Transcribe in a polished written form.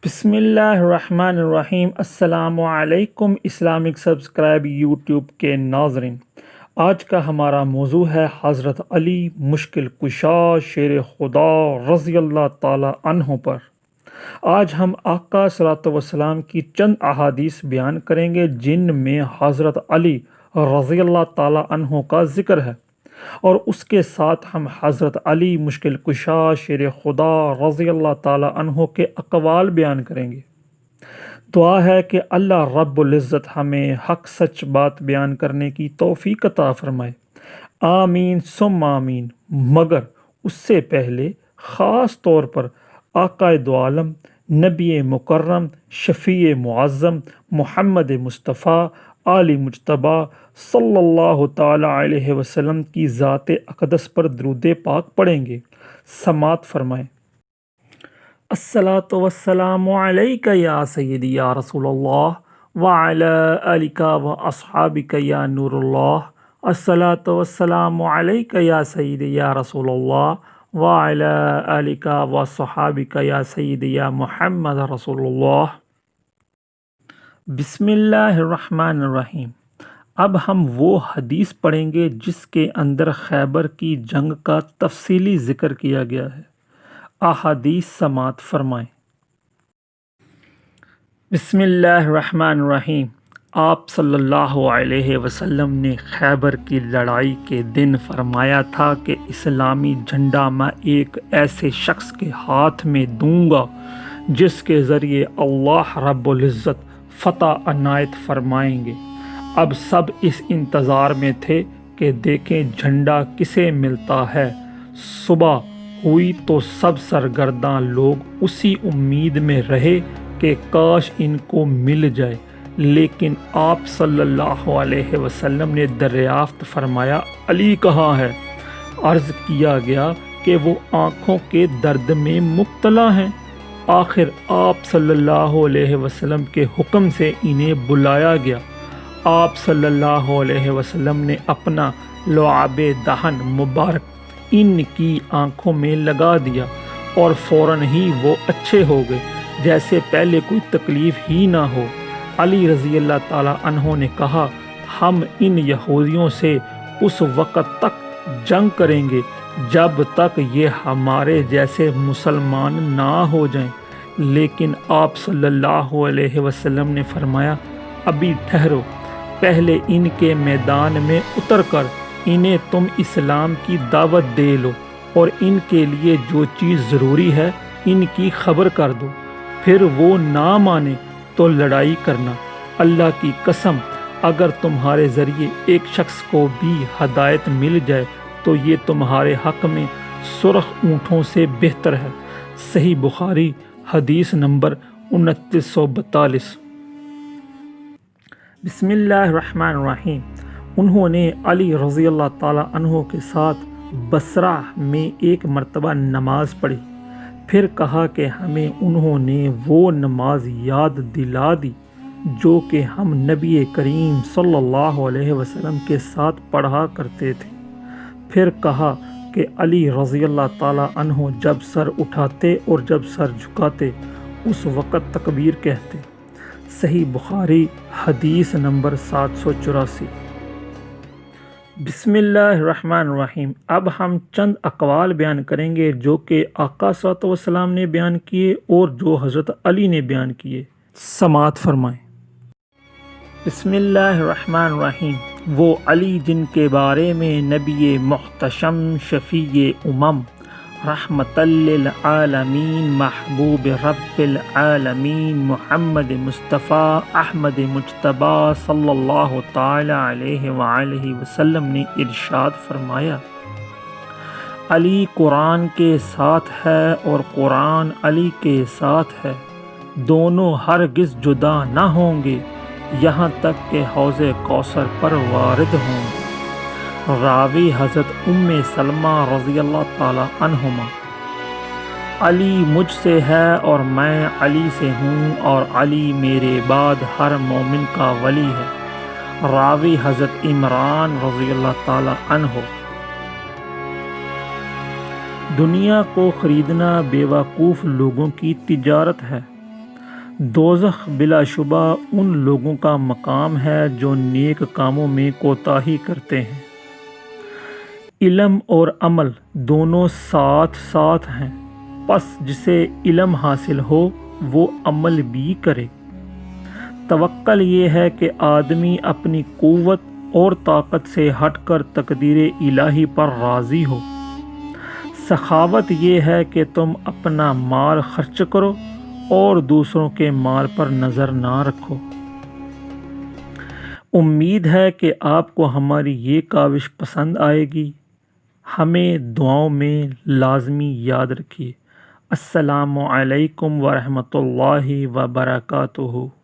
بسم اللہ الرحمن الرحیم۔ السلام علیکم اسلامک سبسکرائب یوٹیوب کے ناظرین، آج کا ہمارا موضوع ہے حضرت علی مشکل کشا شیر خدا رضی اللہ تعالی عنہ پر۔ آج ہم آقا صلی اللہ علیہ وسلم کی چند احادیث بیان کریں گے جن میں حضرت علی رضی اللہ تعالی عنہ کا ذکر ہے، اور اس کے ساتھ ہم حضرت علی مشکل کشا شیر خدا رضی اللہ تعالی عنہ کے اقوال بیان کریں گے۔ دعا ہے کہ اللہ رب العزت ہمیں حق سچ بات بیان کرنے کی توفیق عطا فرمائے، آمین ثم آمین۔ مگر اس سے پہلے خاص طور پر آقا دو عالم، نبی مکرم، شفیع معظم محمد مصطفیٰ آل مجتبی صلی اللہ تعالی علیہ وسلم کی ذات اقدس پر درود پاک پڑھیں گے۔ سماعت فرمائیں۔ الصلاۃ والسلام علیک یا سیدی یا رسول اللہ وعلی آلک و اصحابک یا نور اللہ۔ الصلاۃ والسلام علیک یا سیدی یا رسول اللہ وعلی آلک و اصحابک یا سیدی یا محمد رسول اللہ۔ بسم اللہ الرحمن الرحیم۔ اب ہم وہ حدیث پڑھیں گے جس کے اندر خیبر کی جنگ کا تفصیلی ذکر کیا گیا ہے۔ احادیث سماعت فرمائیں۔ بسم اللہ الرحمن الرحیم۔ آپ صلی اللہ علیہ وسلم نے خیبر کی لڑائی کے دن فرمایا تھا کہ اسلامی جھنڈا میں ایک ایسے شخص کے ہاتھ میں دوں گا جس کے ذریعے اللہ رب العزت فتح عنایت فرمائیں گے۔ اب سب اس انتظار میں تھے کہ دیکھیں جھنڈا کسے ملتا ہے۔ صبح ہوئی تو سب سرگرداں لوگ اسی امید میں رہے کہ کاش ان کو مل جائے، لیکن آپ صلی اللہ علیہ وسلم نے دریافت فرمایا علی کہاں ہے؟ عرض کیا گیا کہ وہ آنکھوں کے درد میں مبتلا ہیں۔ آخر آپ صلی اللہ علیہ وسلم کے حکم سے انہیں بلایا گیا۔ آپ صلی اللہ علیہ وسلم نے اپنا لعاب دہن مبارک ان کی آنکھوں میں لگا دیا اور فوراً ہی وہ اچھے ہو گئے، جیسے پہلے کوئی تکلیف ہی نہ ہو۔ علی رضی اللہ تعالی عنہ نے کہا، ہم ان یہودیوں سے اس وقت تک جنگ کریں گے جب تک یہ ہمارے جیسے مسلمان نہ ہو جائیں، لیکن آپ صلی اللہ علیہ وسلم نے فرمایا ابھی ٹھہرو، پہلے ان کے میدان میں اتر کر انہیں تم اسلام کی دعوت دے لو اور ان کے لیے جو چیز ضروری ہے ان کی خبر کر دو، پھر وہ نہ مانے تو لڑائی کرنا۔ اللہ کی قسم اگر تمہارے ذریعے ایک شخص کو بھی ہدایت مل جائے تو یہ تمہارے حق میں سرخ اونٹوں سے بہتر ہے۔ صحیح بخاری حدیث نمبر 2942۔ بسم اللہ الرحمن الرحیم۔ انہوں نے علی رضی اللہ تعالی عنہ کے ساتھ بصرہ میں ایک مرتبہ نماز پڑھی، پھر کہا کہ ہمیں انہوں نے وہ نماز یاد دلا دی جو کہ ہم نبی کریم صلی اللہ علیہ وسلم کے ساتھ پڑھا کرتے تھے۔ پھر کہا کہ علی رضی اللہ تعالی عنہ جب سر اٹھاتے اور جب سر جھکاتے اس وقت تکبیر کہتے۔ صحیح بخاری حدیث نمبر 784۔ بسم اللہ الرحمن الرحیم۔ اب ہم چند اقوال بیان کریں گے جو کہ آقا صلی اللہ علیہ وسلم نے بیان کیے اور جو حضرت علی نے بیان کیے۔ سماعت فرمائیں۔ بسم اللہ الرحمن الرحیم۔ وہ علی جن کے بارے میں نبی محتشم شفیع امم رحمت للعالمین محبوب رب العالمین محمد مصطفیٰ احمد مجتبی صلی اللہ تعالی علیہ وآلہ وسلم نے ارشاد فرمایا، علی قرآن کے ساتھ ہے اور قرآن علی کے ساتھ ہے، دونوں ہرگز جدا نہ ہوں گے یہاں تک کہ حوض کوثر پر وارد ہوں۔ راوی حضرت ام سلمہ رضی اللہ تعالی عنہما۔ علی مجھ سے ہے اور میں علی سے ہوں اور علی میرے بعد ہر مومن کا ولی ہے۔ راوی حضرت عمران رضی اللہ تعالی عنہ۔ دنیا کو خریدنا بیوقوف لوگوں کی تجارت ہے، دوزخ بلا شبہ ان لوگوں کا مقام ہے جو نیک کاموں میں کوتاہی کرتے ہیں۔ علم اور عمل دونوں ساتھ ساتھ ہیں، پس جسے علم حاصل ہو وہ عمل بھی کرے۔ توکل یہ ہے کہ آدمی اپنی قوت اور طاقت سے ہٹ کر تقدیر الہی پر راضی ہو۔ سخاوت یہ ہے کہ تم اپنا مال خرچ کرو اور دوسروں کے مال پر نظر نہ رکھو۔ امید ہے کہ آپ کو ہماری یہ کاوش پسند آئے گی۔ ہمیں دعاؤں میں لازمی یاد رکھیے۔ السلام علیکم ورحمۃ اللہ وبرکاتہ۔